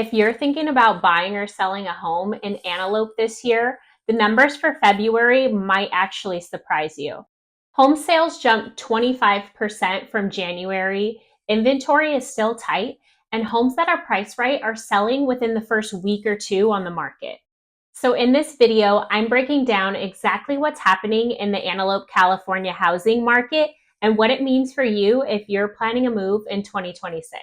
If you're thinking about buying or selling a home in Antelope this year, the numbers for February might actually surprise you. Home sales jumped 25% from January, inventory is still tight, and homes that are priced right are selling within the first week or two on the market. So in this video, I'm breaking down exactly what's happening in the Antelope, California housing market and what it means for you if you're planning a move in 2026.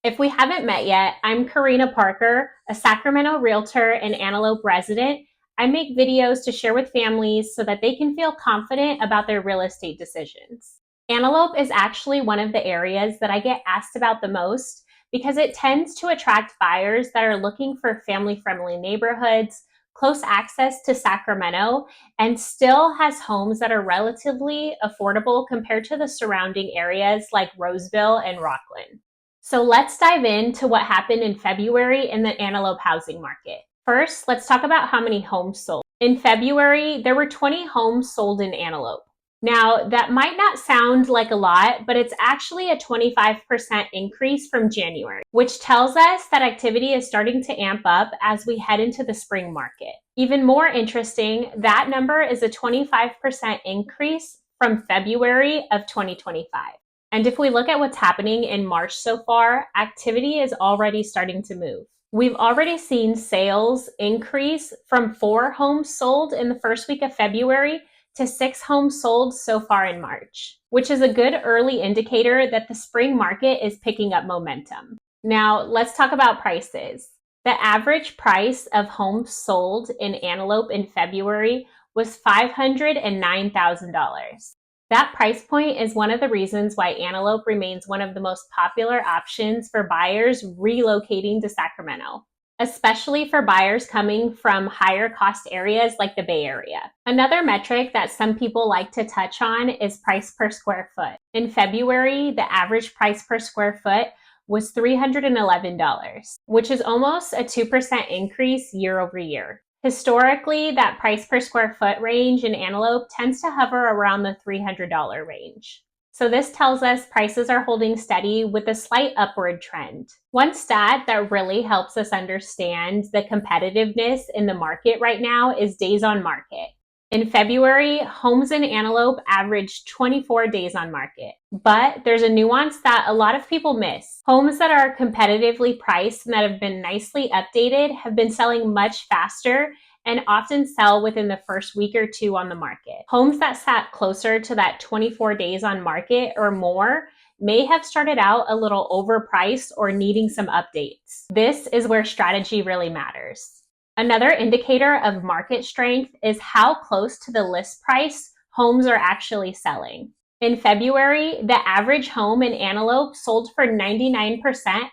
If we haven't met yet, I'm Karina Parker, a Sacramento Realtor and Antelope resident. I make videos to share with families so that they can feel confident about their real estate decisions. Antelope is actually one of the areas that I get asked about the most because it tends to attract buyers that are looking for family-friendly neighborhoods, close access to Sacramento, and still has homes that are relatively affordable compared to the surrounding areas like Roseville and Rockland. So let's dive into what happened in February in the Antelope housing market. First, let's talk about how many homes sold. In February, there were 20 homes sold in Antelope. Now, that might not sound like a lot, but it's actually a 25% increase from January, which tells us that activity is starting to amp up as we head into the spring market. Even more interesting, that number is a 25% increase from February of 2025. And if we look at what's happening in March so far, activity is already starting to move. We've already seen sales increase from 4 homes sold in the first week of February to 6 homes sold so far in March, which is a good early indicator that the spring market is picking up momentum. Now, let's talk about prices. The average price of homes sold in Antelope in February was $509,000. That price point is one of the reasons why Antelope remains one of the most popular options for buyers relocating to Sacramento, especially for buyers coming from higher cost areas like the Bay Area. Another metric that some people like to touch on is price per square foot. In February, the average price per square foot was $311, which is almost a 2% increase year over year. Historically, that price per square foot range in Antelope tends to hover around the $300 range. So this tells us prices are holding steady with a slight upward trend. One stat that really helps us understand the competitiveness in the market right now is days on market. In February, homes in Antelope averaged 24 days on market. But there's a nuance that a lot of people miss. Homes that are competitively priced and that have been nicely updated have been selling much faster and often sell within the first week or two on the market. Homes that sat closer to that 24 days on market or more may have started out a little overpriced or needing some updates. This is where strategy really matters. Another indicator of market strength is how close to the list price homes are actually selling. In February, the average home in Antelope sold for 99%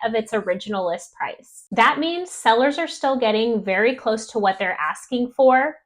of its original list price. That means sellers are still getting very close to what they're asking for,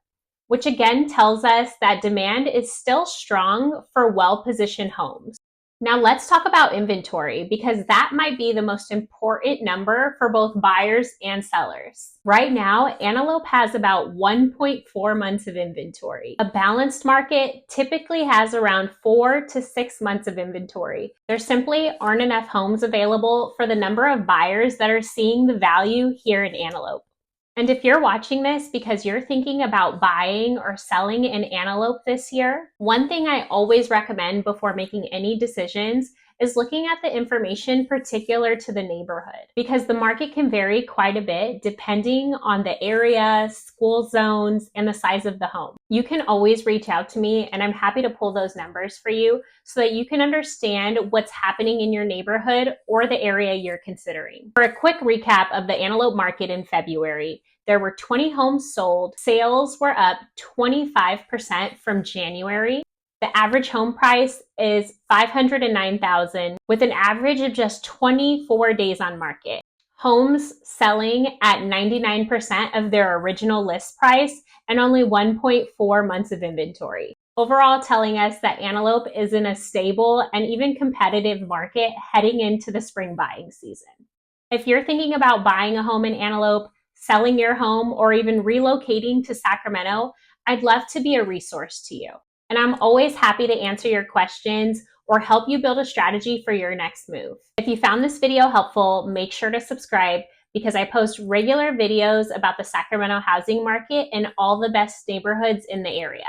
which again tells us that demand is still strong for well-positioned homes. Now let's talk about inventory because that might be the most important number for both buyers and sellers. Right now, Antelope has about 1.4 months of inventory. A balanced market typically has around 4 to 6 months of inventory. There simply aren't enough homes available for the number of buyers that are seeing the value here in Antelope. And if you're watching this because you're thinking about buying or selling in Antelope this year, one thing I always recommend before making any decisions is looking at the information particular to the neighborhood because the market can vary quite a bit depending on the area, school zones, and the size of the home. You can always reach out to me and I'm happy to pull those numbers for you so that you can understand what's happening in your neighborhood or the area you're considering. For a quick recap of the Antelope market in February, there were 20 homes sold. Sales were up 25% from January. The average home price is $509,000 with an average of just 24 days on market. Homes selling at 99% of their original list price and only 1.4 months of inventory. Overall telling us that Antelope is in a stable and even competitive market heading into the spring buying season. If you're thinking about buying a home in Antelope, selling your home, or even relocating to Sacramento, I'd love to be a resource to you. And I'm always happy to answer your questions or help you build a strategy for your next move. If you found this video helpful, make sure to subscribe because I post regular videos about the Sacramento housing market and all the best neighborhoods in the area.